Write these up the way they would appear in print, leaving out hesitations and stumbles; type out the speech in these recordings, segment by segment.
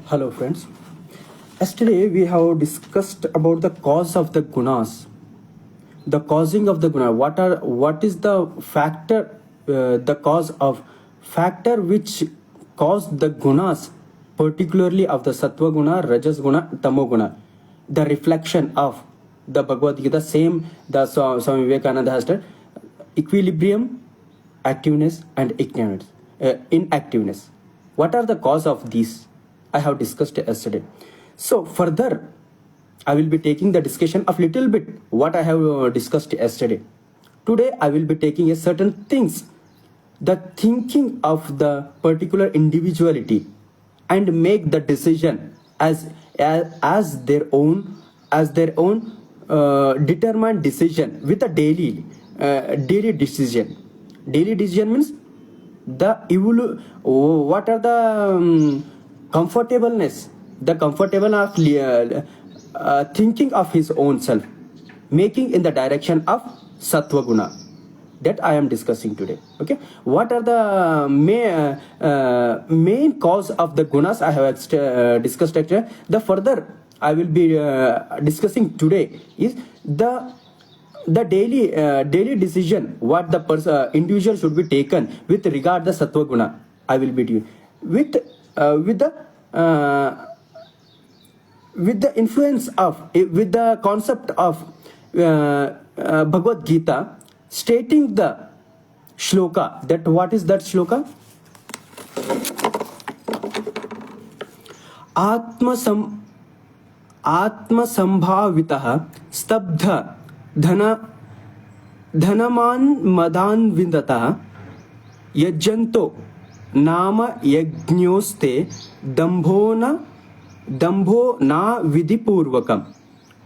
Hello friends. Yesterday we have discussed about the cause of the gunas, the causing of the guna. What is the factor, the cause of factor which caused the gunas, particularly of the sattva guna, rajas guna, tamo guna, the reflection of the Bhagavad Gita. Same the Swami Vivekananda has said, equilibrium, activeness, and ignorance, inactiveness. What are the cause of these? I have discussed yesterday. So further, I will be taking the discussion of little bit what I have discussed yesterday. Today I will be taking a certain things, the thinking of the particular individuality, and make the decision as their own determined decision with a daily decision. Daily decision means what are the comfortableness, the comfortable of thinking of his own self, making in the direction of sattva guna. That I am discussing today. Okay, what are the main cause of the gunas I have discussed actually. The further I will be discussing today is the daily decision what the individual should be taken with regard the sattva guna. I will be doing with the influence of, with the concept of Bhagavad Gita, stating the shloka. That what is that shloka? Atmasambhavitah stabdha dhanaman madan vindatah yajjanto nama yajñoste dambho na vidipurvakam.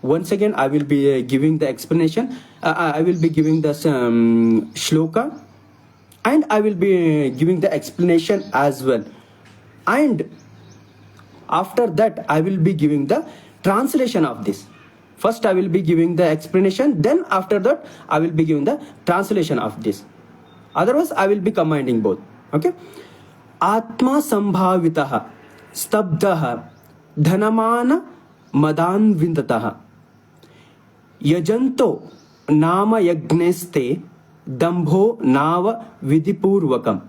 Once again I will be giving the explanation. I will be giving the shloka, and I will be giving the explanation as well, and after that I will be giving the translation of this. First I will be giving the explanation, then after that I will be giving the translation of this. Otherwise I will be combining both. Okay. Atma sambhavitah stabdah dhanamana madan vindatah yajanto nama yagneste dambho nava vidipurvakam.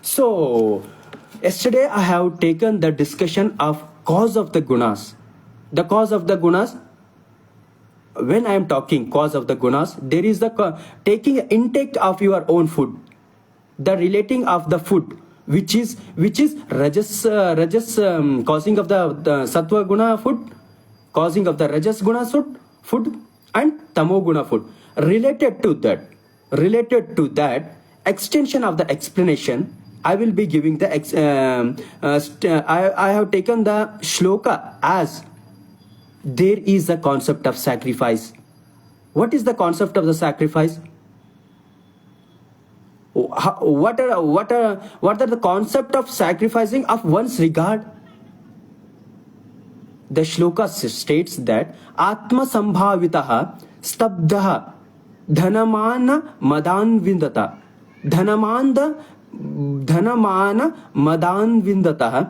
So yesterday I have taken the discussion of cause of the gunas. The cause of the gunas, when I am talking cause of the gunas, there is the taking intake of your own food, the relating of the food, which is rajas causing of the sattva guna food, causing of the rajas guna food, and tamo guna food. Related to that extension of the explanation, I will be giving the I have taken the shloka as there is a concept of sacrifice. What is the concept of the sacrifice? What are the concept of sacrificing of one's regard? The shloka states that Atma sambhavitah stabdah dhanamana madan vindata dhanamana madan vindatah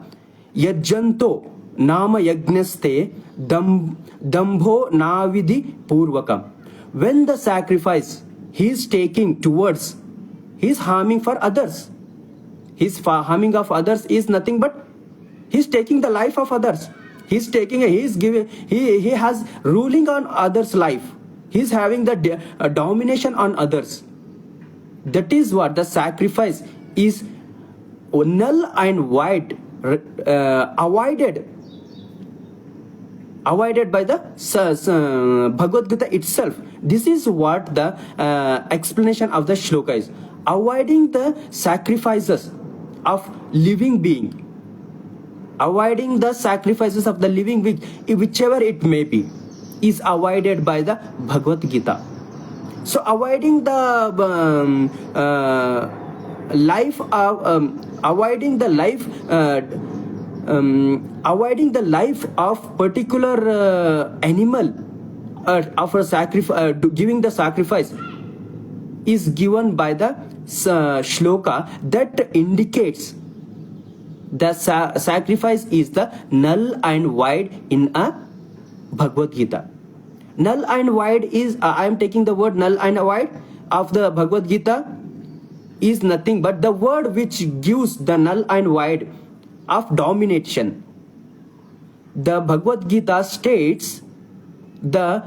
yajjanto nama yagnaste dambho navidi purvakam. When the sacrifice he is taking towards, he is harming for others. His harming of others is nothing but he is taking the life of others. He is giving, he has ruling on others' life. He is having the domination on others. That is what the sacrifice is null and void, avoided by the Bhagavad Gita itself. This is what the explanation of the shloka is. Avoiding the sacrifices of living being. Avoiding the sacrifices of the living being, whichever it may be, is avoided by the Bhagavad Gita. So avoiding the avoiding the life of particular animal of a sacrifice, giving the sacrifice, is given by the shloka that indicates The sacrifice is the null and void in a Bhagavad Gita. Null and void is, I am taking the word null and void of the Bhagavad Gita is nothing but the word which gives the null and void of domination. The Bhagavad Gita states the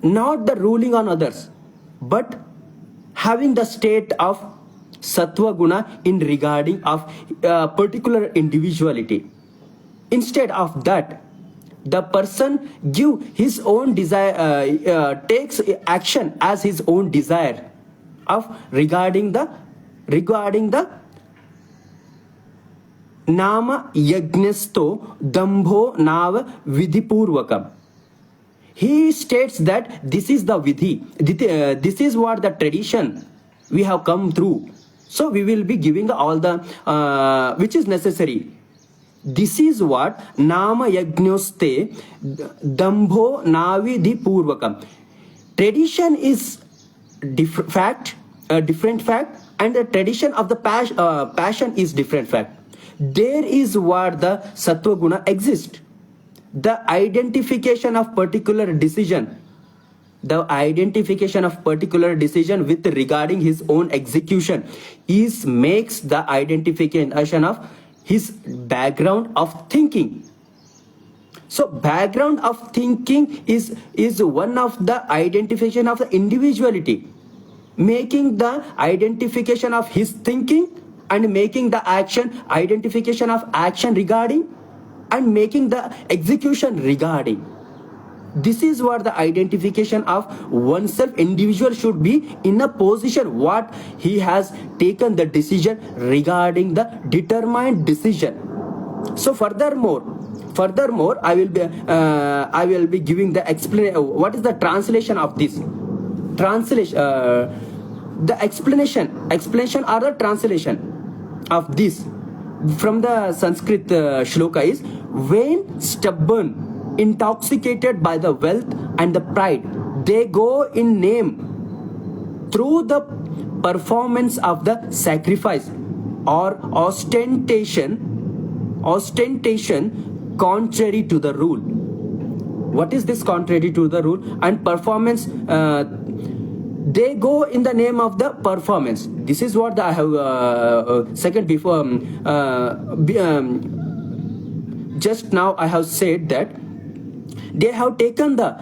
not the ruling on others, but having the state of sattva guna in regarding of particular individuality. Instead of that, the person give his own desire, takes action as his own desire of regarding the nama yajnasto dambho nav vidhipurvakam. He states that this is the vidhi, this is what the tradition we have come through. So we will be giving all the which is necessary. This is what nama yajnoste dambho navidhi purvakam. Tradition is different fact, and the tradition of the passion is different fact. There is what the sattva guna exists. The identification of particular decision, with regarding his own execution makes the identification of his background of thinking. So background of thinking is one of the identification of the individuality, making the identification of his thinking and making the identification of action regarding and making the execution regarding. This is what the identification of oneself individual should be in a position what he has taken the decision regarding the determined decision. So furthermore I will be giving the explanation. What is the translation of this? The explanation or the translation of this from the Sanskrit shloka is: when stubborn, intoxicated by the wealth and the pride, they go in name through the performance of the sacrifice or ostentation contrary to the rule. What is this contrary to the rule? And performance, they go in the name of the performance. This is what I have second before just now I have said that they have taken the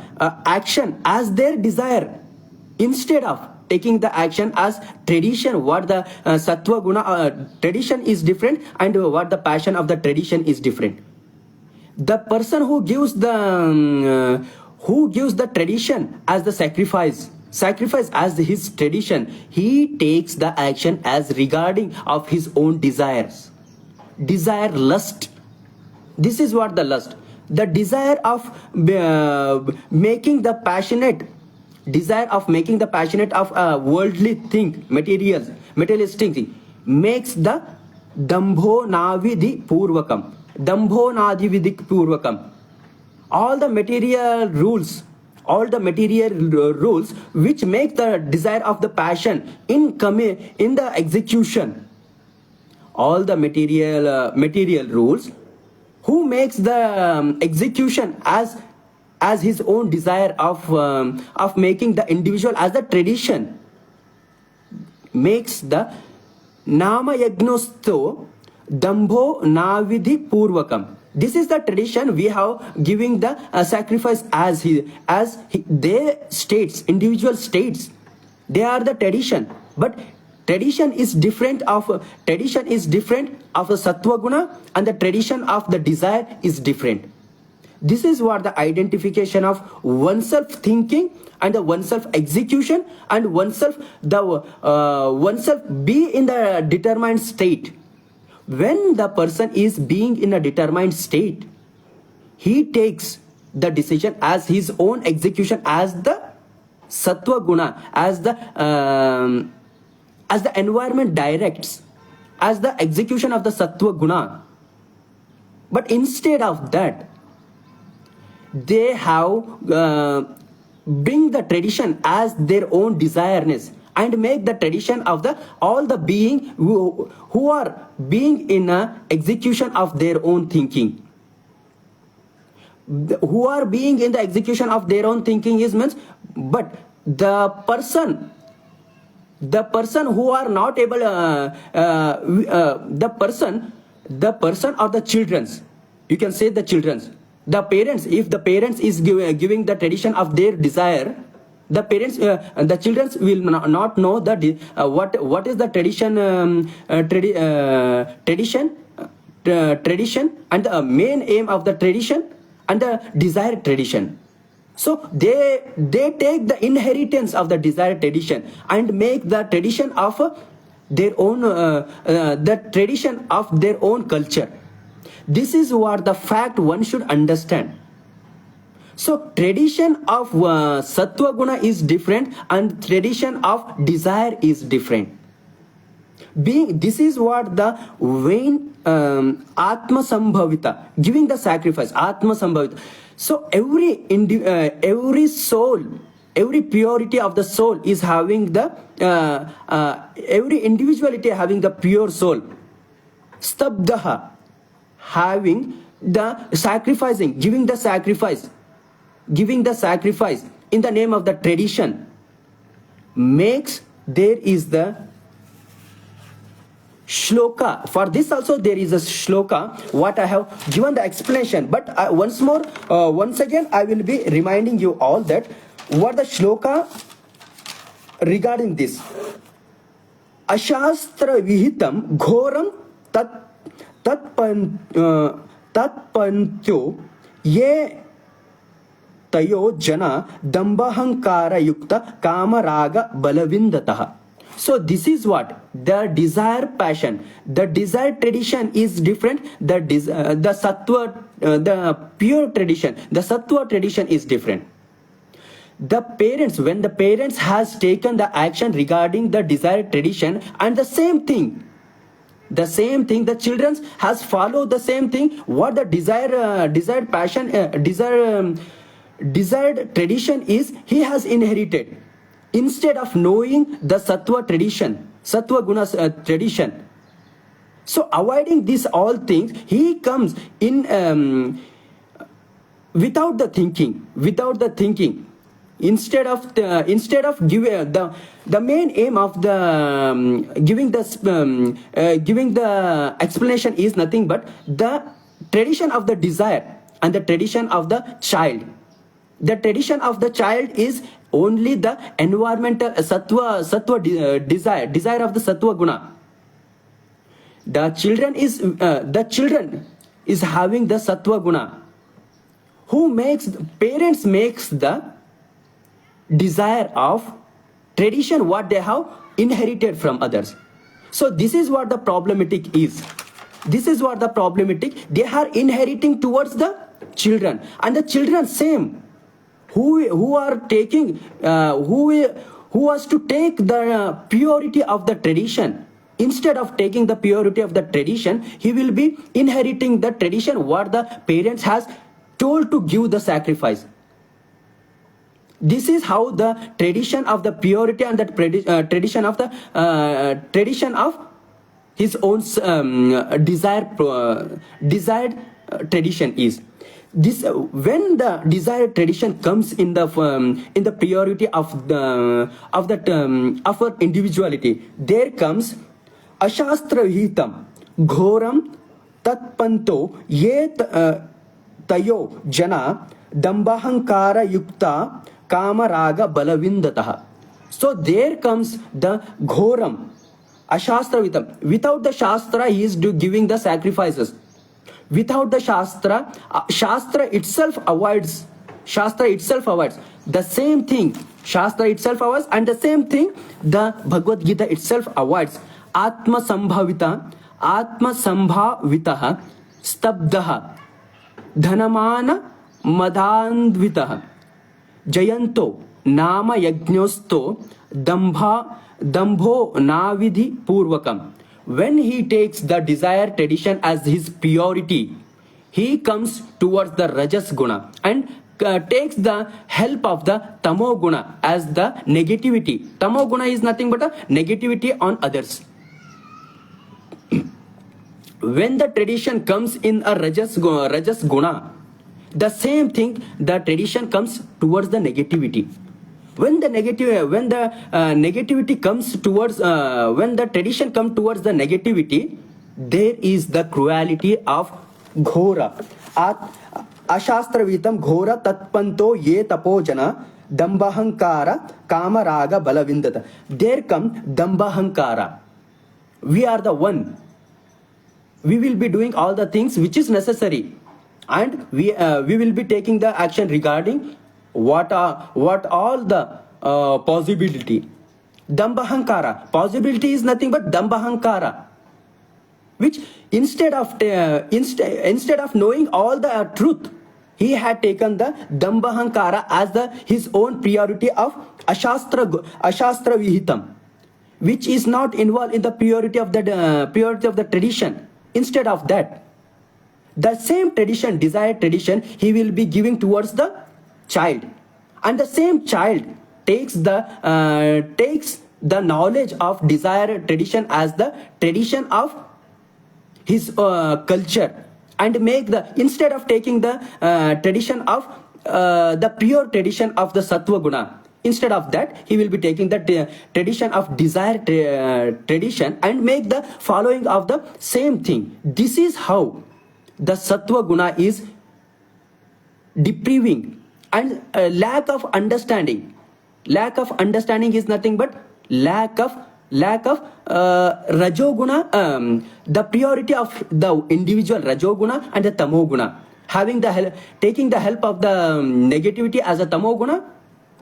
action as their desire instead of taking the action as tradition. What the sattva guna tradition is different, and what the passion of the tradition is different. The person who gives the tradition as the sacrifice as his tradition, he takes the action as regarding of his own desire, lust. This is what the lust, the desire of making the passionate of worldly thing, materialistic thing, makes the dambho navidhi purvakam. All the material rules which make the desire of the passion in the execution. All the material rules who makes the execution as his own desire of making the individual as the tradition, makes the nama yagnosto dambho navidhi purvakam. This is the tradition we have giving the sacrifice as their states, individual states. They are the tradition, but tradition is different of a sattva guna, and the tradition of the desire is different. This is what the identification of oneself thinking and the oneself execution, and oneself be in the determined state. When the person is being in a determined state, he takes the decision as his own execution, as the sattva guna, as the environment directs, as the execution of the sattva guna. But instead of that, they have bring the tradition as their own desireness, and make the tradition of the all the being who are being in a execution of their own thinking. Who are being in the execution of their own thinking is means, but the person who are not able the person or the children's, you can say the children's, the parents, if the parents is giving the tradition of their desire, the parents the children will not know that what is the tradition tradition and the main aim of the tradition and the desired tradition. So they take the inheritance of the desired tradition and make the tradition of their own the tradition of their own culture. This is what the fact one should understand. So tradition of sattva guna is different and tradition of desire is different. This is what the vain atma sambhavita, giving the sacrifice, atma sambhavita. So every soul, every purity of the soul is having the every individuality having the pure soul. Stabdaha, having the sacrificing, giving the sacrifice in the name of the tradition makes, there is the shloka. For this also there is a shloka, what I have given the explanation, but once again I will be reminding you all that what the shloka regarding this. Ashastra vihitam ghoram tatpantyo ye tayo jana dambahankara yukta kama raga balavindataha. So this is what the desire passion, the desire tradition is different. The sattva, the pure tradition, the sattva tradition is different. The parents, when the parents has taken the action regarding the desired tradition, and the same thing, the children has followed the same thing. What the desired passion, desired tradition is, he has inherited. Instead of knowing the sattva tradition, sattva guna tradition. So avoiding these all things, he comes in without the thinking. Instead of giving the main aim of the giving the explanation is nothing but the tradition of the desire and the tradition of the child. The tradition of the child is only the environmental sattva desire of the sattva guna. The children is having the sattva guna. Parents makes the desire of tradition what they have inherited from others. So this is what the problematic is. They are inheriting towards the children, and the children same. Who are taking who has to take the purity of the tradition. Instead of taking the purity of the tradition, he will be inheriting the tradition what the parents has told to give the sacrifice. This is how the tradition of the purity and the tradition of his own desired tradition is. This when the desired tradition comes in the purity of our individuality, there comes ashastra vihitam ghoram tatpanto ye tayo jana dambahankara yukta kama raga balavindataha. So there comes the ghoram ashastra vihitam. Without the shastra, he is giving the sacrifices. Without the shastra, shastra itself avoids the same thing. Shastra itself avoids, and the same thing the Bhagavad Gita itself avoids. Atma sambhavitaha stabdaha dhanamana madandvitaha jayanto nama yajnosto dambho navidhi purvakam. When he takes the desired tradition as his purity, he comes towards the rajas guna and takes the help of the tamo guna as the negativity. Tamo guna is nothing but a negativity on others. When the tradition comes in a rajas guna, the same thing, the tradition comes towards the negativity. When the negativity comes towards, when the tradition comes towards the negativity, there is the cruelty of ghora. Ashastravitam ghora tatpanto ye tapojana dambahankara kamaraga balavindata. There comes dambahankara. We are the one. We will be doing all the things which is necessary, and we will be taking the action regarding what all the possibility. Dambahankara. Possibility is nothing but dambahankara, which instead of knowing all the truth, he had taken the dambahankara as his own priority of ashastra vihitam, which is not involved in the purity of the tradition. Instead of that, the same tradition, desired tradition, he will be giving towards the child, and the same child takes the knowledge of desired tradition as the tradition of his culture, and make the, instead of taking the tradition of the pure tradition of the sattva guna, instead of that he will be taking the tradition of desired tradition and make the following of the same thing. This is how the sattva guna is depriving, and lack of understanding. Lack of understanding is nothing but lack of rajoguna, the purity of the individual rajoguna and the tamoguna, taking the help of the negativity as a tamoguna,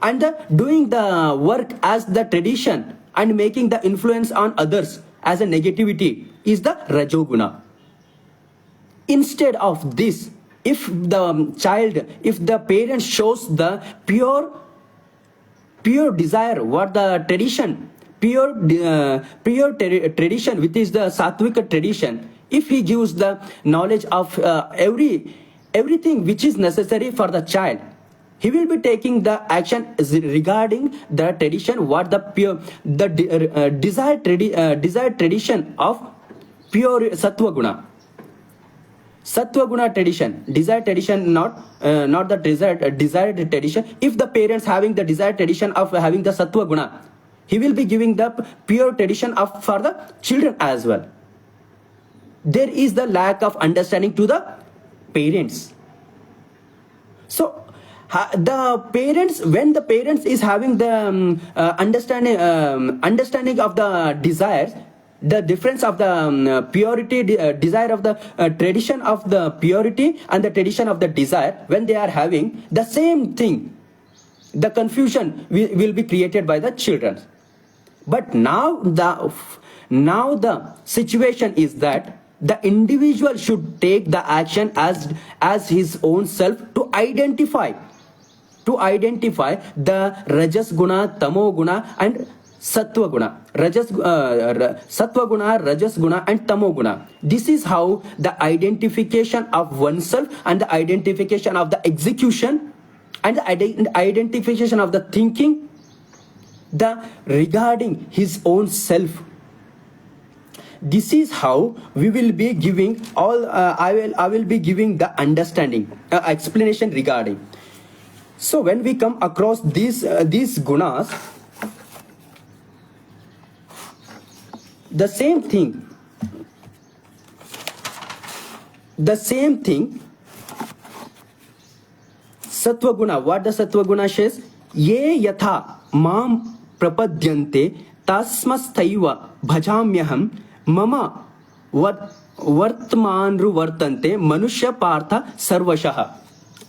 and doing the work as the tradition and making the influence on others as a negativity is the rajoguna. Instead of this, if the parent shows the pure desire, what the tradition, tradition, which is the sattvic tradition, if he gives the knowledge of everything which is necessary for the child, he will be taking the action regarding the tradition, what the desired tradition of pure sattva guna. Sattva guna tradition, desired tradition, not the desired tradition. If the parents having the desired tradition of having the sattva guna, he will be giving the pure tradition of for the children as well. There is the lack of understanding to the parents. So the parents, when the parents is having the understanding of the desires, the difference of the purity, desire of the tradition of the purity and the tradition of the desire, when they are having the same thing, the confusion will be created by the children. But now the situation is that the individual should take the action as his own self to identify the rajas guna, tamo guna and sattva guna, sattva guna, rajas guna and tamo guna. This is how the identification of oneself and the identification of the execution and the identification of the thinking, the regarding his own self. This is how we will be giving all. I will be giving the understanding, explanation regarding. So when we come across these gunas, the same thing, sattva guna, what the sattva guna says, ye yatha mam prapadyante tasmastaiva bhajamyaham mama vartmanru vartante manushya partha sarvashah.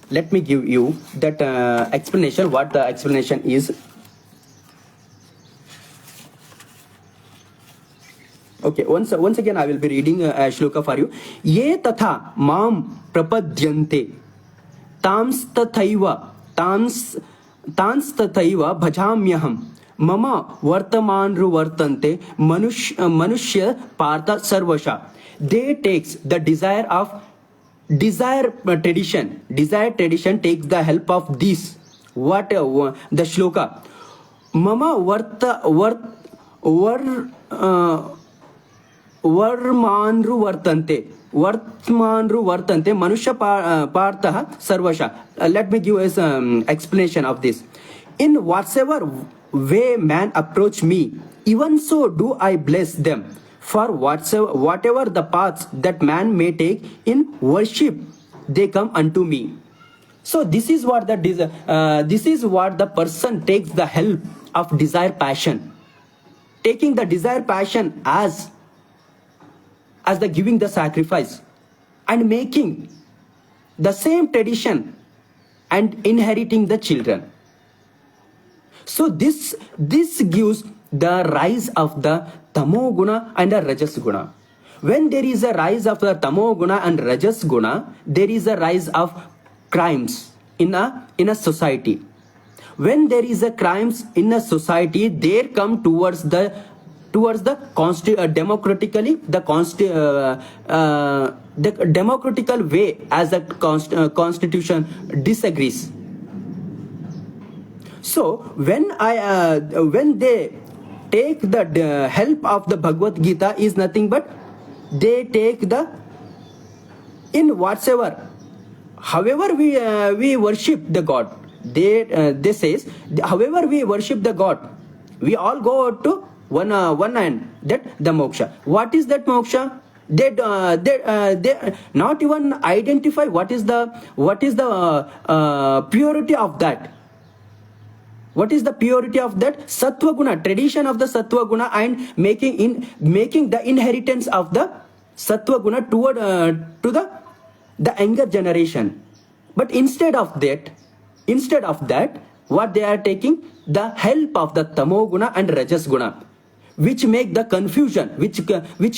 Let me give you that explanation, what the explanation is. Okay, once again I will be reading a shloka for you. Ye tatha mam prapadyante tamstathaiva bhajamyaham mama vartamanru vartante manushya partha sarvasha. They takes the desire of desire tradition takes the help of this. What the shloka? Mama वर्मानृ वर्तन्ते मनुष्य पार्थः सर्वशः. Let me give us explanation of this. In whatsoever way man approach me, even so do I bless them. For whatever the paths that man may take in worship, they come unto me. So this is what the person takes the help of desire passion, taking the desire passion as the giving the sacrifice and making the same tradition and inheriting the children. So this gives the rise of the tamo guna and the rajas guna. When there is a rise of the tamo guna and rajas guna, there is a rise of crimes in a society. When there is a crimes in a society, they come towards the democratically the democratical way as the constitution disagrees. So when they take the help of the Bhagavad Gita is nothing but they take the in whatsoever, however we worship the God. They says, however we worship the God, we all go to one end, that the moksha. What is that moksha? They not even identify what is the purity of that. What is the purity of that sattva guna, tradition of the sattva guna, and making the inheritance of the sattva guna toward to the younger generation. But instead of that, what they are taking the help of the tamo guna and rajas guna, which make the confusion, which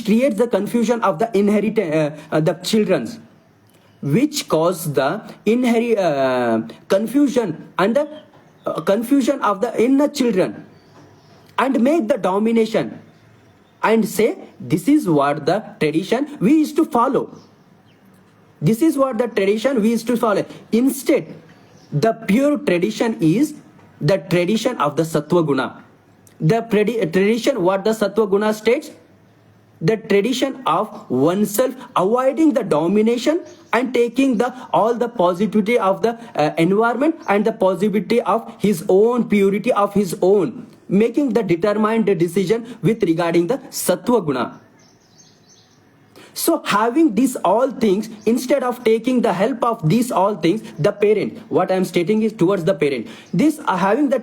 creates the confusion of the the children's, which cause the confusion and the confusion of the inner children, and make the domination and say this is what the tradition we used to follow. This is what the tradition we used to follow. Instead, the pure tradition is the tradition of the sattva guna. The tradition what the sattva guna states, the tradition of oneself avoiding the domination and taking all the positivity of the environment and the positivity of his own purity of his own, making the determined decision with regarding the sattva guna. So having these all things, instead of taking the help of these all things, the parent, what I am stating is towards the parent, this having the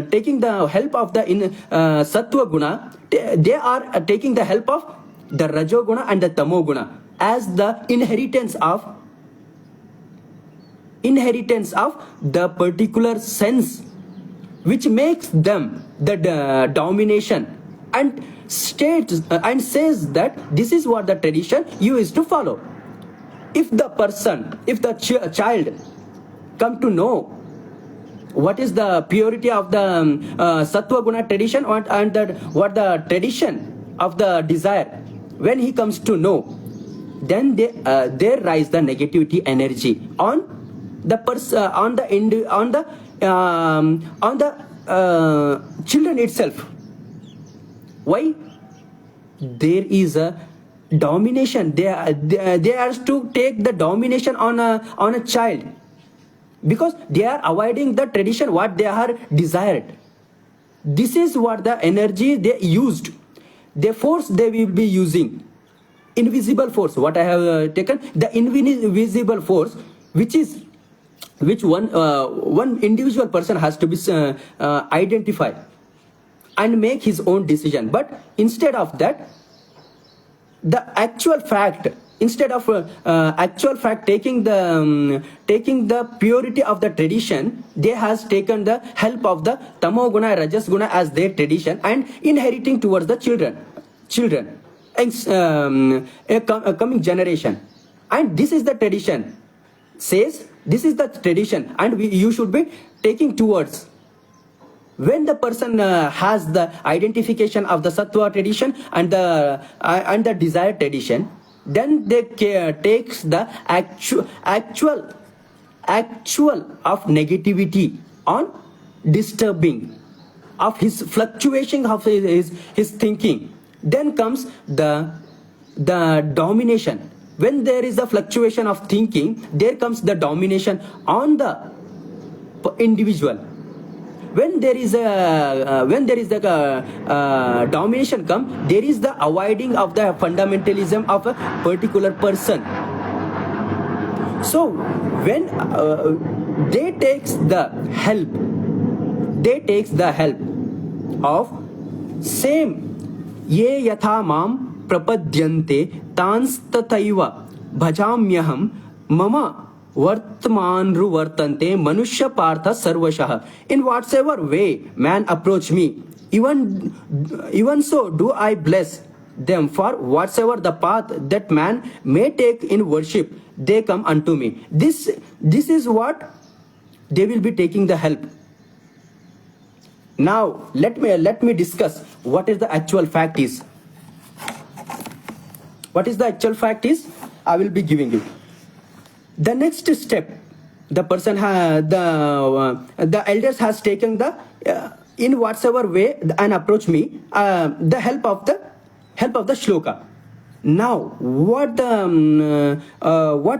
taking the help of the sattva guna, they are taking the help of the rajo guna and the tamo guna as the inheritance of the particular sense, which makes them the domination, and states and says that this is what the tradition you is to follow. If the child come to know what is the purity of the sattva guna tradition and what the tradition of the desire, when he comes to know, then there rise the negativity energy on the children itself. Why? There is a domination. They are to take the domination on a child, because they are avoiding the tradition what they are desired. This is what the energy they used, the force they will be using, invisible force. What I have taken the invisible force, which one individual person has to be identify and make his own decision. But instead of that, the actual fact, instead of taking the purity of the tradition, they has taken the help of the tamo guna, rajas guna as their tradition and inheriting towards the children a coming generation. And this is the tradition, says this is the tradition, and you should be taking towards. When the person has the identification of the sattva tradition and the desired tradition, then they takes the actual of negativity on disturbing of his fluctuation of his thinking. Then comes the domination. When there is a fluctuation of thinking, there comes the domination on the individual. When there is a domination come, there is the avoiding of the fundamentalism of a particular person. So when they takes the help of same ये यथा माम प्रपद्यन्ते तांस्तथैव भजाम्यहम मम वर्तमानरुवर्तन्ते मनुष्य पार्थ सर्वशः. In whatsoever way man approach me, even so do I bless them. For whatsoever the path that man may take in worship, they come unto me. This is what they will be taking the help. Now let me discuss what is the actual fact is. What is the actual fact is? I will be giving you. The next step, the person the elders has taken the in whatsoever way and approach me, the help of the shloka. Now what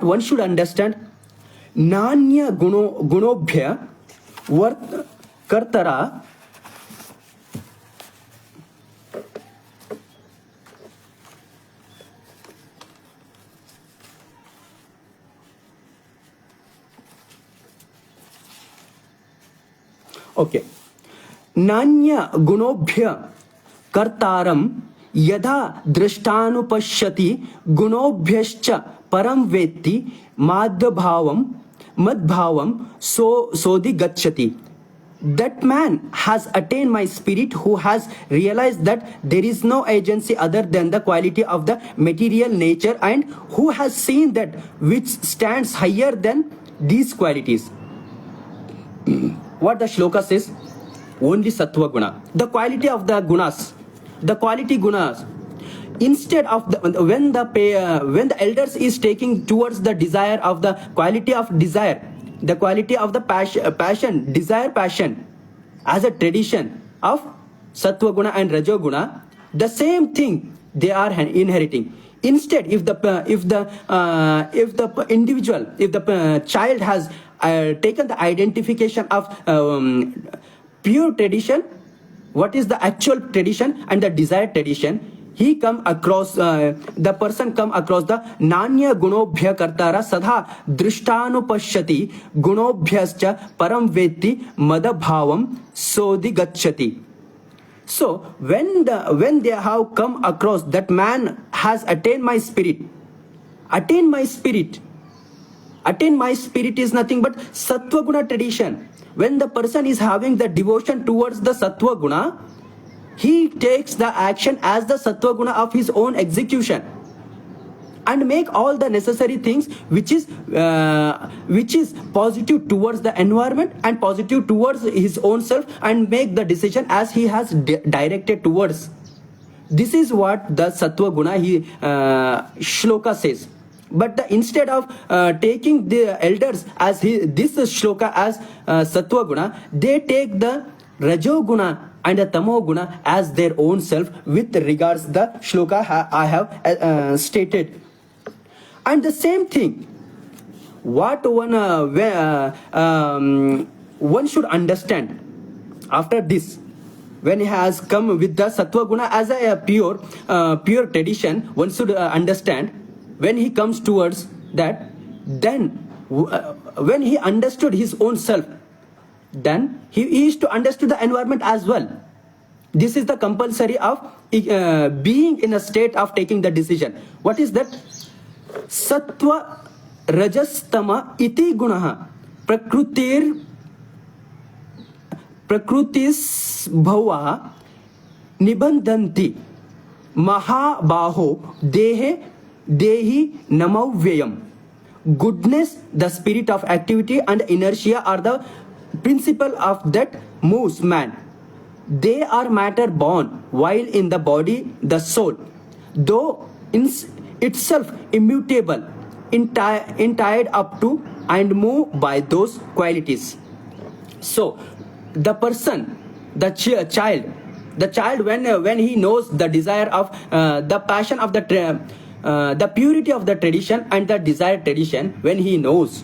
one should understand, nanya gunobhya vart kartara okay नान्य गुणोभ्य कर्तारं यदा दृष्टानुपश्यति गुणोभ्यश्च परं वेत्ति मद्भावं सोदि गच्छति. That man has attained my spirit who has realized that there is no agency other than the quality of the material nature, and who has seen that which stands higher than these qualities. What the shloka says, only sattva guna, the quality of the gunas, the quality gunas. Instead of when the elders is taking towards the desire of the quality of desire, the quality of the passion, desire passion, as a tradition of sattva guna and rajo guna, the same thing they are inheriting. Instead, if the child has taken the identification of pure tradition, what is the actual tradition and the desired tradition, he come across the person come across the nanya gunobhya kartara sadha drishtanupashyati gunobhyascha param vetti madabhavam sodi gacchati. So when they have come across that man has attained my spirit is nothing but sattva guna tradition. When the person is having the devotion towards the sattva guna, he takes the action as the sattva guna of his own execution and make all the necessary things which is positive towards the environment and positive towards his own self, and make the decision as he has directed towards. This is what the sattva guna shloka says. But instead of taking the elders as this shloka as sattva guna, they take the rajo guna and the tamo guna as their own self with regards the shloka I have stated. And the same thing, what one should understand after this, when he has come with the sattva guna as a pure tradition, one should understand, when he comes towards that, then when he understood his own self, then he is to understand the environment as well. This is the compulsory of being in a state of taking the decision. What is that? Sattva rajastama iti gunaha prakrutis bhava nibandhanti mahabaho dehi namavyayam. Goodness, the spirit of activity, and inertia are the principle of that moves man. They are matter born, while in the body the soul. Though itself immutable, entitled up to and moved by those qualities. So the person, the child when he knows the desire of the passion of the purity of the tradition and the desired tradition, when he knows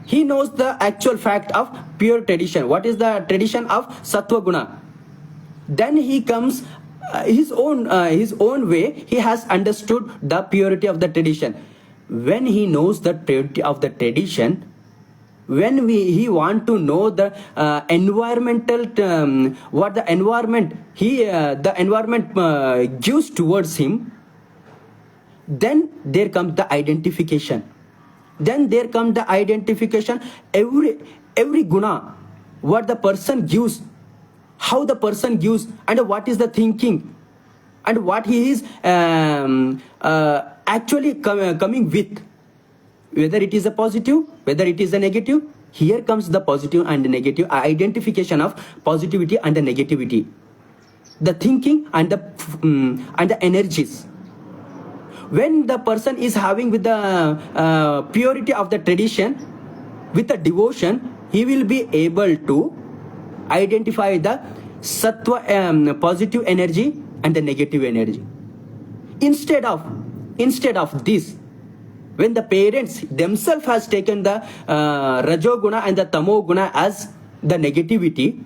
the actual fact of pure tradition, what is the tradition of sattva guna, then he comes his own way. He has understood the purity of the tradition. When he knows the purity of the tradition, when he want to know the environmental what the environment the environment gives towards him, then there comes the identification. Every guna, what the person gives, how the person gives, and what is the thinking, and what he is actually coming with, whether it is a positive, whether it is a negative. Here comes the positive and the negative, identification of positivity and the negativity, the thinking and the energies. When the person is having with the purity of the tradition, with the devotion, he will be able to identify the sattva positive energy and the negative energy. Instead of this, when the parents themselves has taken the rajoguna and the tamoguna as the negativity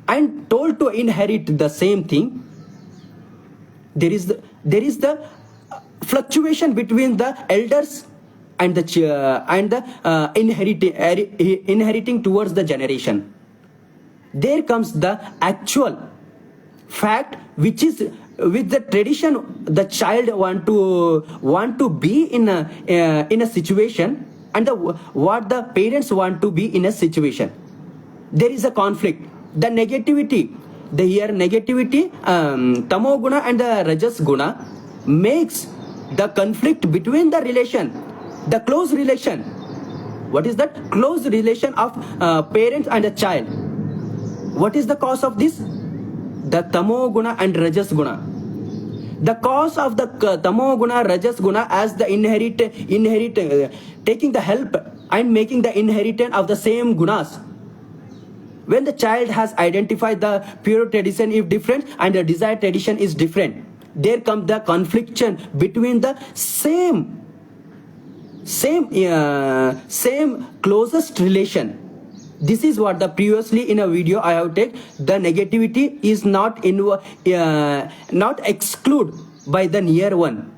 and told to inherit the same thing, there is the fluctuation between the elders and the inheriting towards the generation. There comes the actual fact, which is with the tradition the child want to be in a situation, and what the parents want to be in a situation. There is a conflict. The negativity, tamoguna and the rajas guna makes the conflict between the relation, the close relation. What is that? Close relation of parents and a child. What is the cause of this? The tamoguna and rajas guna. The cause of the tamoguna, rajas guna as the taking the help and making the inheritance of the same gunas. When the child has identified the pure tradition is different and the desired tradition is different, there comes the confliction between the same closest relation. This is what the previously in a video I have taken. The negativity is not excluded by the near one.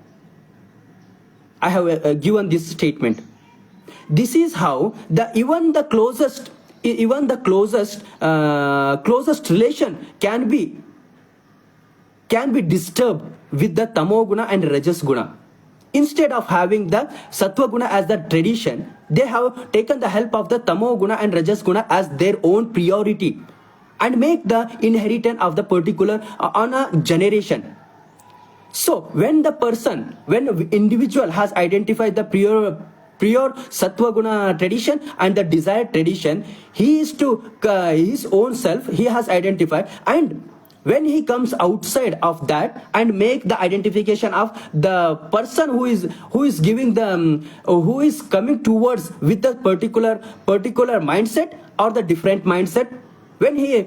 I have given this statement. This is how even the closest relation can be disturbed with the tamoguna and rajas guna. Instead of having the sattva guna as the tradition, they have taken the help of the tamoguna and rajas guna as their own priority and make the inheritance of the particular on a generation. So when the individual has identified the pure sattva guna tradition and the desired tradition, he is to his own self, he has identified, and when he comes outside of that and make the identification of the person who is giving the who is coming towards with the particular mindset or the different mindset, when he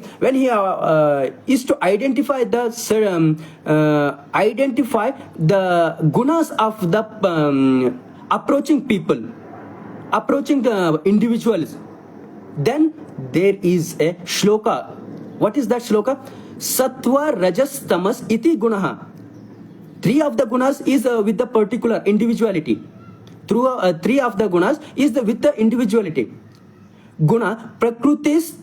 is to identify the gunas of the approaching people, approaching the individuals, then there is a shloka. What is that shloka? Sattva, rajas, tamas iti gunaha. Three of the gunas is with the particular individuality. Three of the gunas is with the individuality. Guna prakrutis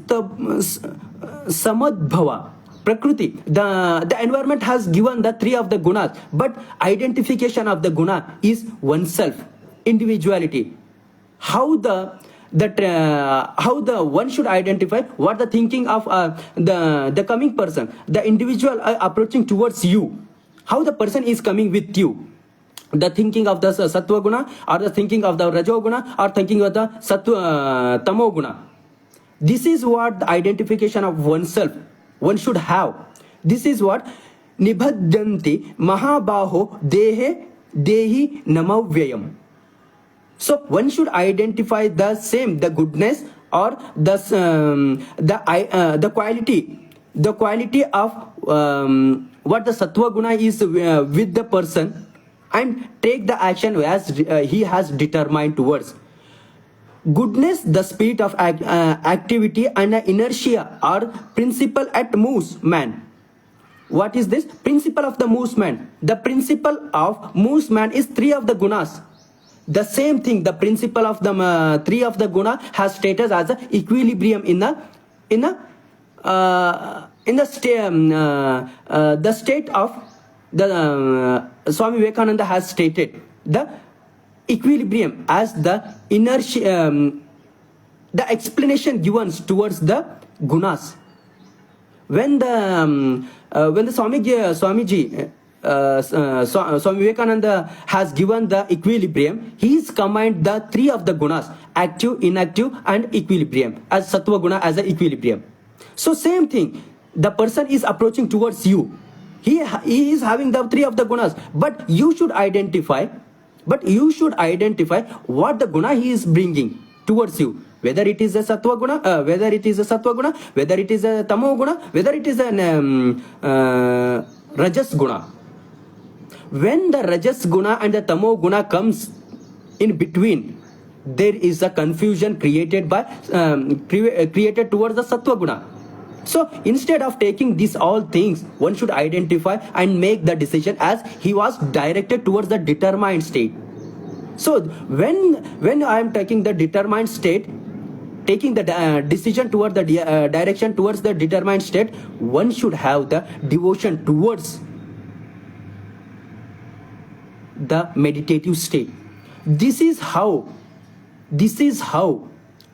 samadbhava. Prakriti, the environment has given the three of the gunas, but identification of the guna is oneself, individuality. How the one should identify what the thinking of the coming person, the individual approaching towards you, how the person is coming with you, the thinking of the sattva guna or the thinking of the rajo guna or thinking of the tamo guna. This is what the identification of oneself one should have. This is what nibhadyanti mahabaho dehi namavyayam. So one should identify the same, the goodness or the quality of what the sattva guna is with the person, and take the action as he has determined towards. Goodness, the spirit of activity, and inertia or principle at moves man. What is this? Principle of the moves man. The principle of moves man is three of the gunas. The same thing, the principle of the three of the guna has status as a equilibrium in the state of the Swami Vivekananda has stated the equilibrium as the inertia, the explanation given towards the gunas. When the Swamiji Swami Vivekananda has given the equilibrium, he has combined the three of the gunas, active, inactive and equilibrium, as sattva guna as an equilibrium. So same thing, the person is approaching towards you, he is having the three of the gunas, but you should identify what the guna he is bringing towards you, whether it is a sattva guna, whether it is a tamo guna, whether it is a rajas guna. When the rajas guna and the tamo guna comes in between, there is a confusion created by created towards the sattva guna. So instead of taking these all things, one should identify and make the decision as he was directed towards the determined state. So when I am taking the determined state, taking the decision toward the direction towards the determined state, one should have the devotion towards the meditative state. This is how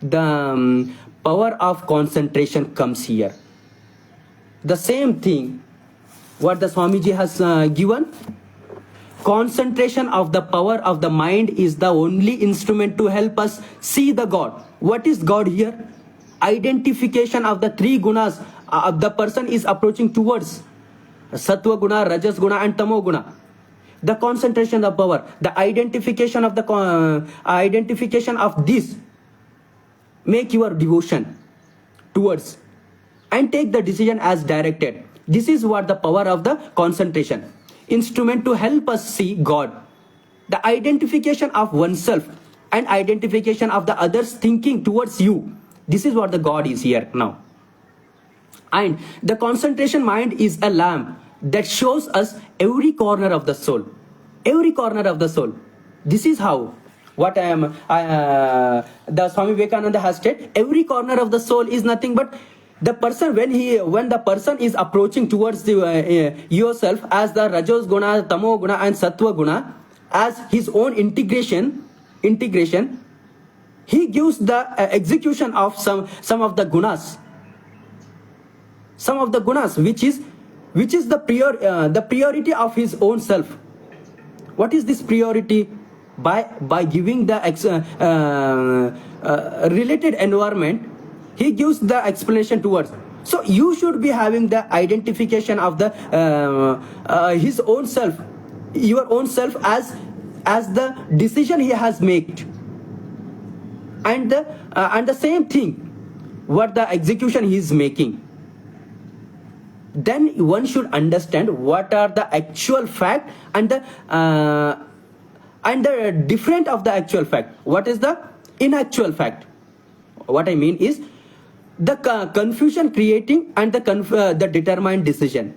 the power of concentration comes here. The same thing what the Swamiji has given. Concentration of the power of the mind is the only instrument to help us see the God. What is God here? Identification of the three gunas the person is approaching towards: sattva guna, rajas guna and tamo guna. The concentration of power, the identification of this, make your devotion towards and take the decision as directed. This is what the power of the concentration, instrument to help us see God. The identification of oneself and identification of the others thinking towards you. This is what the God is here now. And the concentration mind is a lamp that shows us every corner of the soul. Every corner of the soul. This is how what the Swami Vivekananda has stated. Every corner of the soul is nothing but the person. When the person is approaching towards yourself as the rajas guna, tamo guna and sattva guna as his own integration, he gives the execution of some of the gunas, which is the priority of his own self. What is this priority? By giving the related environment, he gives the explanation towards. So you should be having the identification of the his own self, your own self as the decision he has made, and the same thing what the execution he is making. Then one should understand what are the actual fact and the different of the actual fact. What is the inactual fact? What I mean is the confusion creating and the determined decision.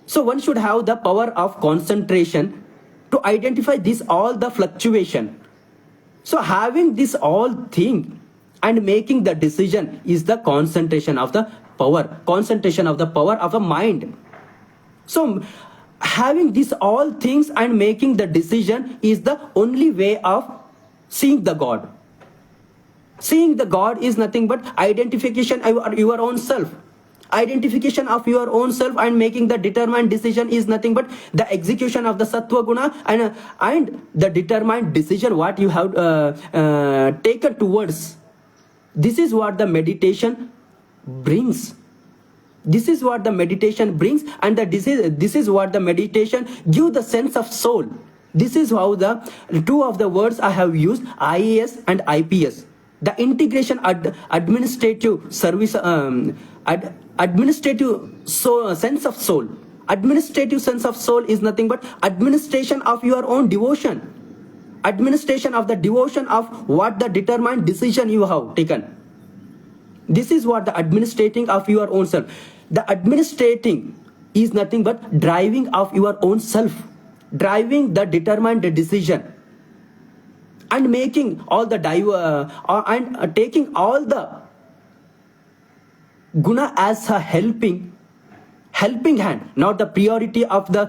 So one should have the power of concentration to identify this all the fluctuation. So having this all thing and making the decision is the concentration of the power of the mind. So having these all things and making the decision is the only way of seeing the God. Seeing the God is nothing but identification of your own self. Identification of your own self and making the determined decision is nothing but the execution of the sattva guna and the determined decision what you have taken towards. This is what the meditation brings. This is what the meditation brings, and this is what the meditation give the sense of soul. This is how the two of the words I have used, IAS and IPS. The integration administrative service, administrative sense of soul. Administrative sense of soul is nothing but administration of your own devotion. Administration of the devotion of what the determined decision you have taken. This is what the administrating of your own self. The administrating is nothing but driving of your own self, driving the determined decision, and making all the taking all the guna as a helping hand, not the priority of the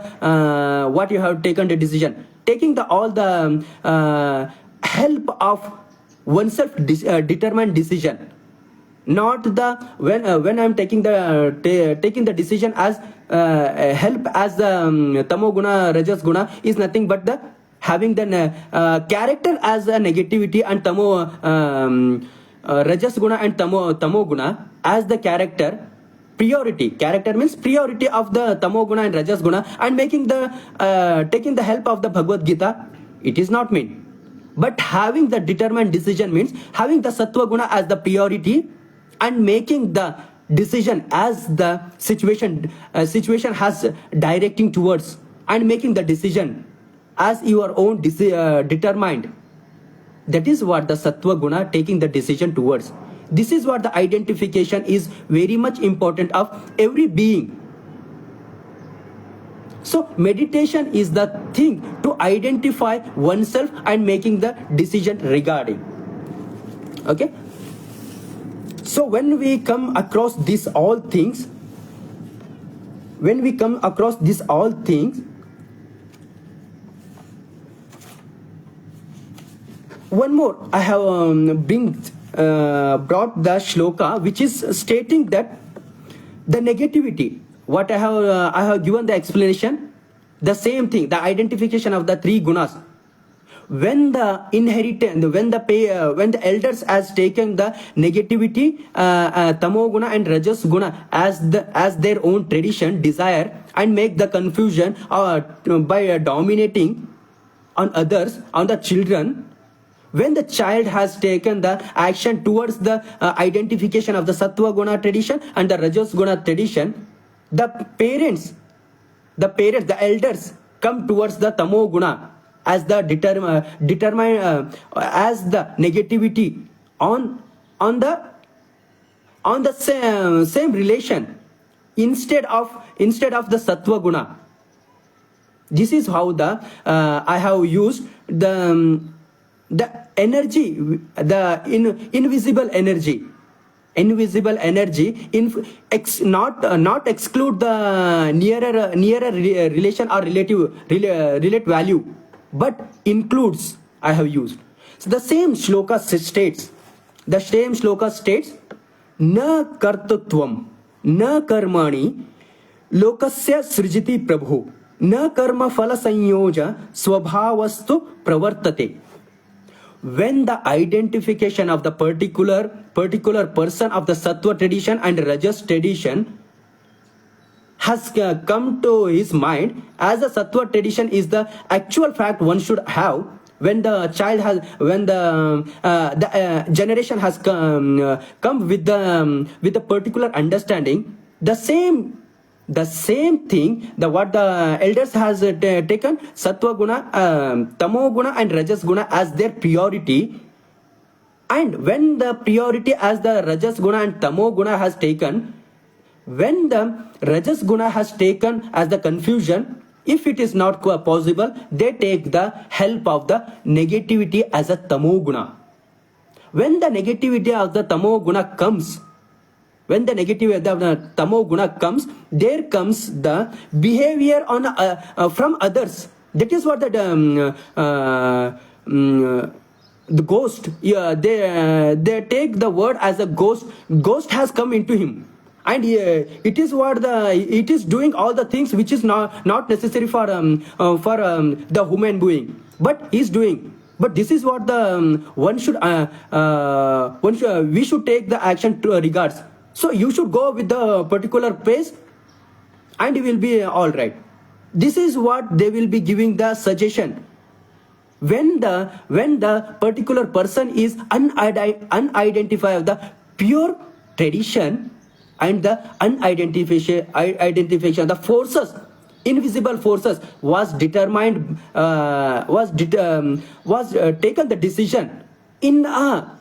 what you have taken the decision. Taking the all the help of oneself determined decision. Not the when I'm taking the decision as help as the tamo guna, rajas guna is nothing but the having the character as a negativity, and tamo rajas guna and tamo guna as the character priority. Character means priority of the tamo guna and rajas guna, and making the taking the help of the Bhagavad Gita. It is not mean. But having the determined decision means having the sattva guna as the priority, and making the decision as the situation has directing towards, and making the decision as your own determined. That is what the sattva guna taking the decision towards. This is what the identification is very much important of every being. So meditation is the thing to identify oneself and making the decision regarding. Okay. So when we come across these all things, one more I have brought the shloka, which is stating that the negativity, what I have given the explanation, the same thing, the identification of the three gunas. When the elders has taken the negativity, tamo guna and rajas guna as their own tradition, desire, and make the confusion by dominating on others, on the children. When the child has taken the action towards the identification of the sattva guna tradition and the rajas guna tradition, the parents, the elders come towards the tamo guna as the determine as the negativity on the same relation instead of the sattva guna. This is how the I have used the energy, the invisible energy, not exclude the nearer relation or relate value, but includes. I have used. So the same shloka states, na kartatvam na karmani lokasya srijiti prabhu na karma phala sanyoja swabhavastu pravartate. When the identification of the particular person of the sattva tradition and rajas tradition has come to his mind, as a sattva tradition is the actual fact one should have, when the child has, when the generation has come with the particular understanding, the same thing, what the elders has taken sattva guna, tamo guna and rajas guna as their priority, and when the priority as the rajas guna and tamo guna has taken, when the rajas guna has taken as the confusion, if it is not possible, they take the help of the negativity as a tamo guna. When the negativity of the tamo guna comes, there comes the behavior on from others. That is what the ghost, they take the word as a ghost has come into him, and it is doing all the things which is not necessary for the human being, but he's doing. But this is what the we should take the action to regards. So you should go with the particular pace and you will be all right. This is what they will be giving the suggestion. When the particular person is unidentified of the pure tradition and the identification the forces, invisible forces was determined, taken the decision in a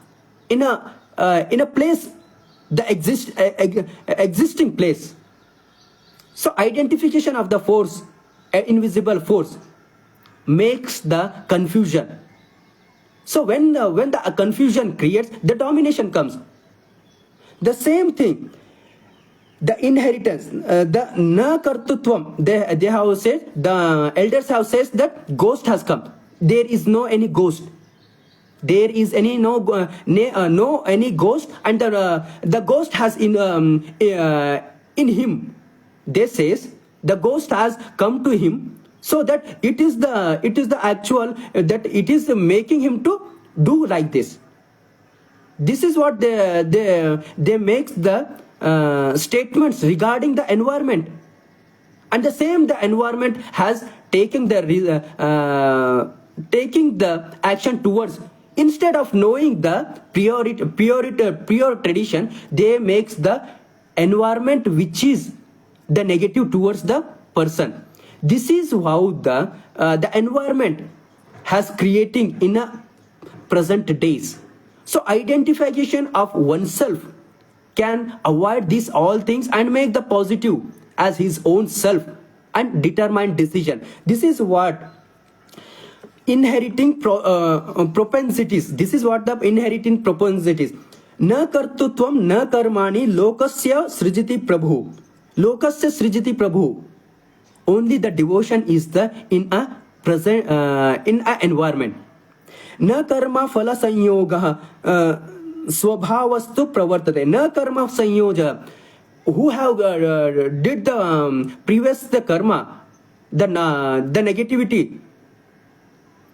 place, the existing place. So identification of the force, invisible force, makes the confusion. So when the confusion creates, the domination comes. The same thing, the inheritance, the na kartutvam, they have said, the elders have said that ghost has come. There is no any ghost. There is any no any ghost, and the ghost has in him. They says the ghost has come to him, so that it is the actual that it is making him to do like this. This is what they make the statements regarding the environment, and the same the environment has taken taking the action towards. Instead of knowing the pure tradition, they makes the environment which is the negative towards the person. This is how the environment has creating in a present days. So identification of oneself can avoid these all things and make the positive as his own self and determined decision. This is what inheriting propensities. This is what the inheriting propensities. Na kartutvam na karmani lokasya srijiti prabhu. Lokasya srijiti prabhu. Only the devotion is the in a present in a environment. Na karma phala sanyogah swabhavastu pravartate. Na karma sanyoja. Who have did the previous the karma, the negativity,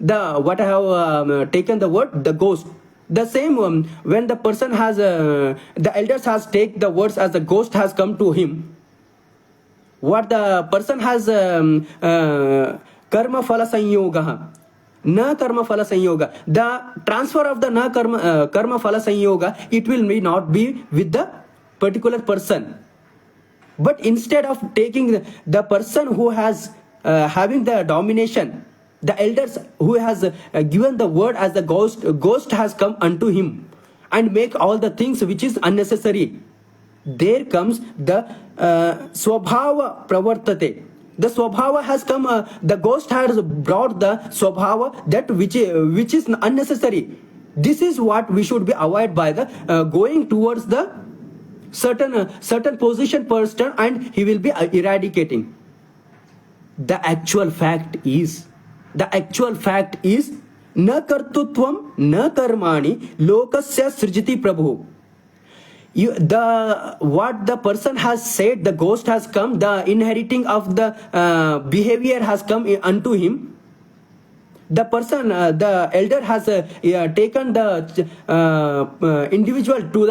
the what I have taken the word, the ghost. The same when the person has the elders has take the words as the ghost has come to him. What the person has karma phala sanyoga, na karma phala sanyoga. The transfer of the na karma phala sanyoga, it will not be with the particular person, but instead of taking the person who has having the domination, the elders who has given the word as the ghost has come unto him and make all the things which is unnecessary. There comes the swabhava pravartate. The swabhava has come, the ghost has brought the swabhava, that which is unnecessary. This is what we should be avoid by the going towards the certain position person, and he will be eradicating. The actual fact is na kartutvam na karmani lokasya srijiti prabhu. What the person has said, the ghost has come, the inheriting of the behavior has come unto him. The person, the elder has taken the individual to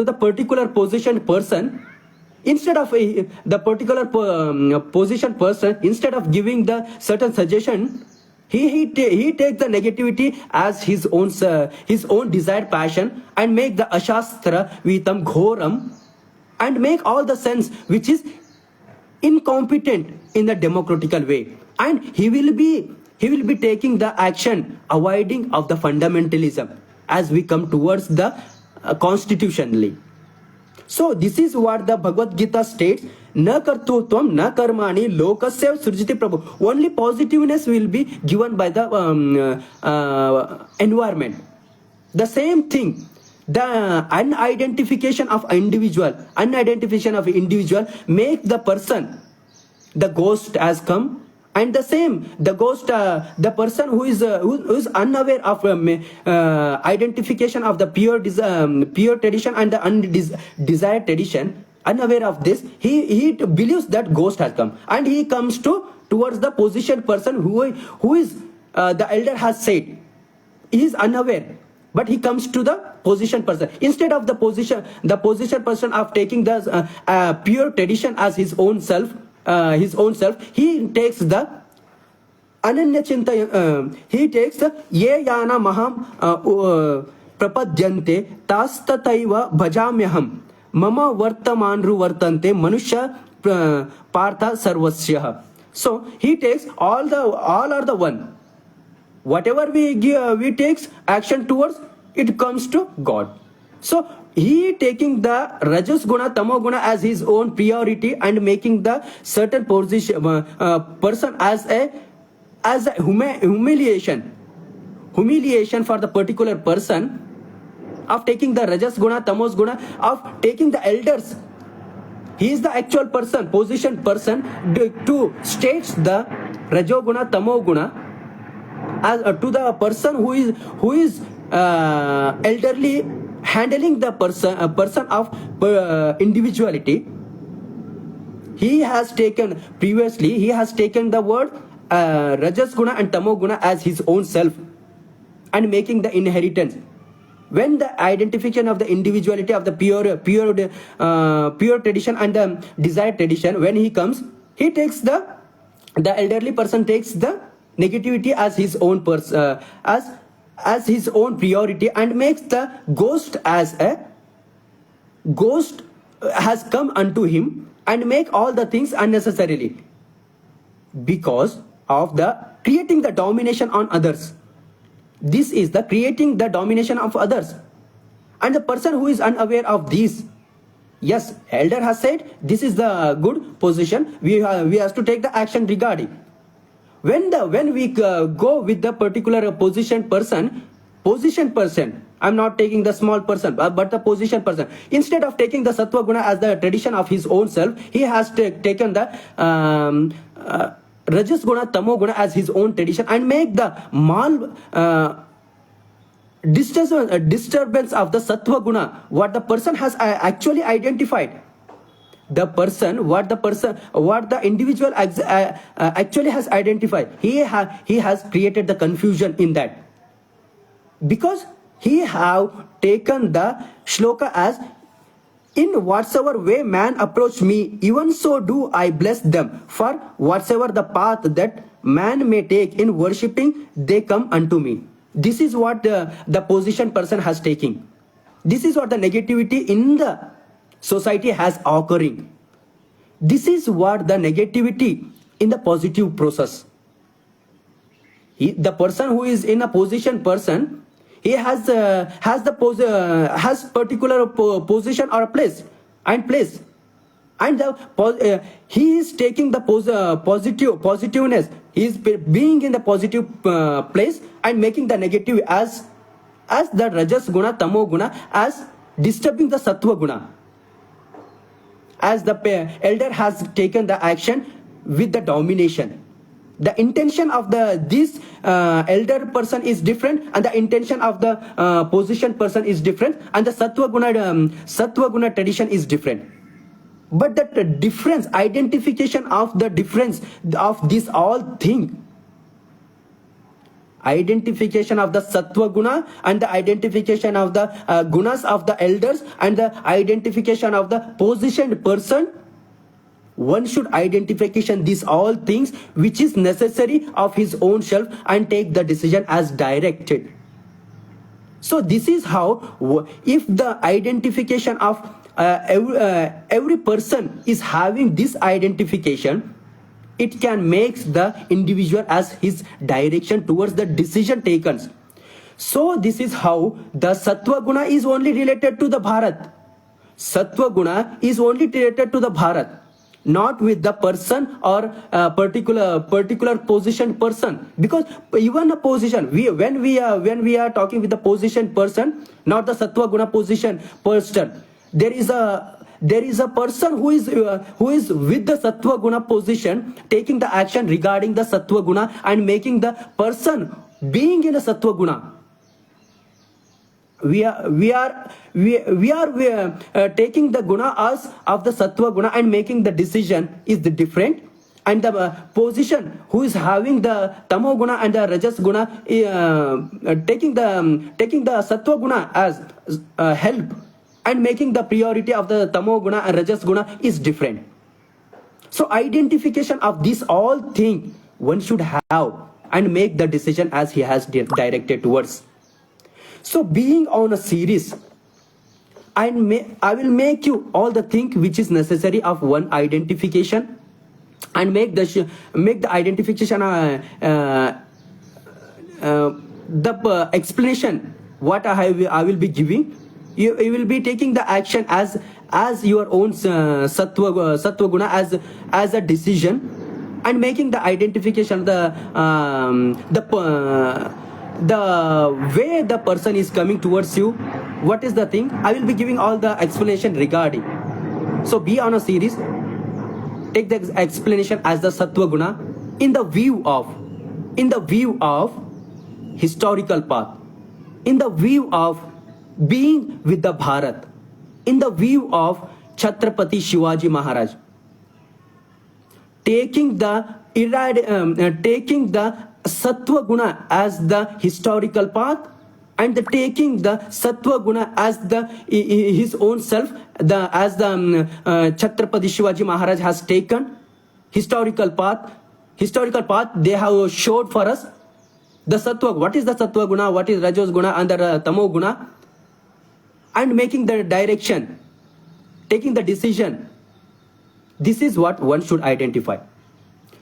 the particular position person. Instead of the particular position person, instead of giving the certain suggestion, he takes the negativity as his own desired passion and make the ashastra vitam ghoram and make all the sense which is incompetent in the democratical way, and he will be taking the action avoiding of the fundamentalism as we come towards the constitutionally. So this is what the Bhagavad Gita states: na kartutvam na karmani lokasya srijiti prabhu. Only positiveness will be given by the environment. The same thing, the unidentification of individual make the person, the ghost has come, and the same the ghost, the person who is unaware of identification of the pure tradition and the undesired tradition, unaware of this, he believes that ghost has come, and he comes towards the position person who is the elder has said. He is unaware. but he comes to the position person. Instead of the position person of taking the pure tradition as his own self, he takes the ananya chinta, he takes the ye yana maham prapadyante tastataiva bhajamyaham mama vartamanru vartante manusha partha sarvasya. So he takes all are the one. Whatever we give, we takes action towards, it comes to God. So he taking the rajas guna, tamo guna as his own priority and making the certain position person as a humiliation for the particular person of taking the rajas guna, tamos guna, of taking the elders. He is the actual person, position person to stage the rajoguna, tamoguna as to the person who is elderly, handling the person of individuality. He has taken the word rajas guna and tamo guna as his own self and making the inheritance. When the identification of the individuality of the pure tradition and the desired tradition, when he comes, he takes the elderly person takes the negativity as his own as his own priority and makes the ghost as a ghost has come unto him and make all the things unnecessarily because of the creating the domination on others. This is the creating the domination of others, and the person who is unaware of this, yes, elder has said this is the good position, we have to take the action regarding. When we go with the particular position person, I'm not taking the small person, but the position person. Instead of taking the sattva guna as the tradition of his own self, he has taken the rajas guna, tamo guna as his own tradition and make the disturbance of the sattva guna, what the person has actually identified. What the individual actually has identified, he has created the confusion in that, because he have taken the shloka as, in whatsoever way man approach me, even so do I bless them, for whatsoever the path that man may take in worshipping, they come unto me. This is what the position person has taken. This is what the negativity in the society has occurring. This is what the negativity in the positive process. The person who is in a position person, he has particular position or a place, and he is taking the positiveness. He is being in the positive place and making the negative as the rajas guna, tamo guna, as disturbing the sattva guna. As the elder has taken the action with the domination, the intention of this elder person is different, and the intention of the position person is different, and the sattva guna tradition is different. But the difference, identification of the difference of this all thing, identification of the sattva guna and the identification of the gunas of the elders and the identification of the positioned person, one should identification these all things which is necessary of his own self and take the decision as directed. So this is how, if the identification of every person is having this identification, it can make the individual as his direction towards the decision taken. So this is how the sattva guna is only related to the Bharat. Sattva guna is only related to the Bharat, not with the person or particular position person. Because even a position, when we are talking with the position person, not the sattva guna position person, there is a person who is with the sattva guna position, taking the action regarding the sattva guna and making the person being in a sattva guna. We are taking the guna as of the sattva guna and making the decision is the different, and the position who is having the tamo guna and the rajas guna, taking the sattva guna as help and making the priority of the tamo guna and rajas guna is different. So identification of these all things one should have and make the decision as he has directed towards. So being on a series, I will make you all the thing which is necessary of one identification, and make the identification the explanation what I will be giving. You will be taking the action as your own sattva guna as a decision, and making the identification the way the person is coming towards you. What is the thing? I will be giving all the explanation regarding. So be on a series. Take the explanation as the sattva guna in the view of historical path, in the view of being with the Bharat, in the view of Chhatrapati Shivaji Maharaj, taking the sattva guna as the historical path, and taking the sattva guna as his own self, as the Chhatrapati Shivaji Maharaj has taken historical path they have showed for us the sattva. What is the sattva guna, what is rajas guna and the tamo guna, and making the direction, taking the decision. This is what one should identify.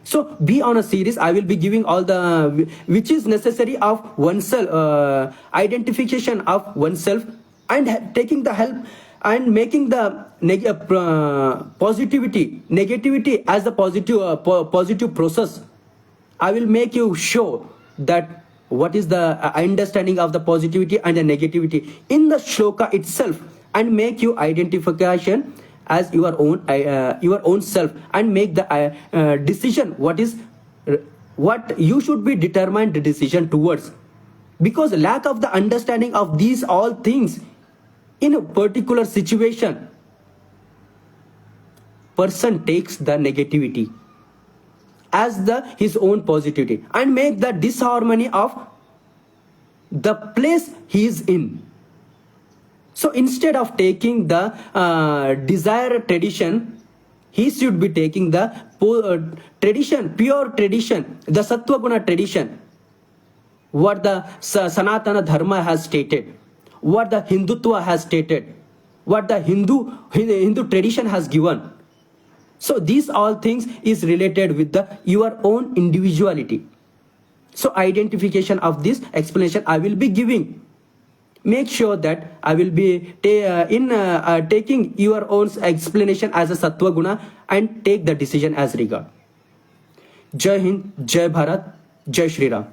So be on a series. I will be giving all the which is necessary of oneself, identification of oneself, and taking the help and making the negativity as the positive process. I will make you show that what is the understanding of the positivity and the negativity in the shloka itself, and make you identification as your own self, and make the decision what you should be determined the decision towards. Because lack of the understanding of these all things in a particular situation, person takes the negativity as his own positivity, and make the disharmony of the place he is in. So instead of taking the desired tradition, he should be taking the tradition, pure tradition, the sattva guna tradition, what the Sanatana Dharma has stated, what the Hindutva has stated, what the Hindu tradition has given. So these all things is related with your own individuality. So identification of this explanation I will be giving. Make sure that I will be taking your own explanation as a sattva guna, and take the decision as regard. Jai Hind, Jai Bharat, Jai Shri Ram.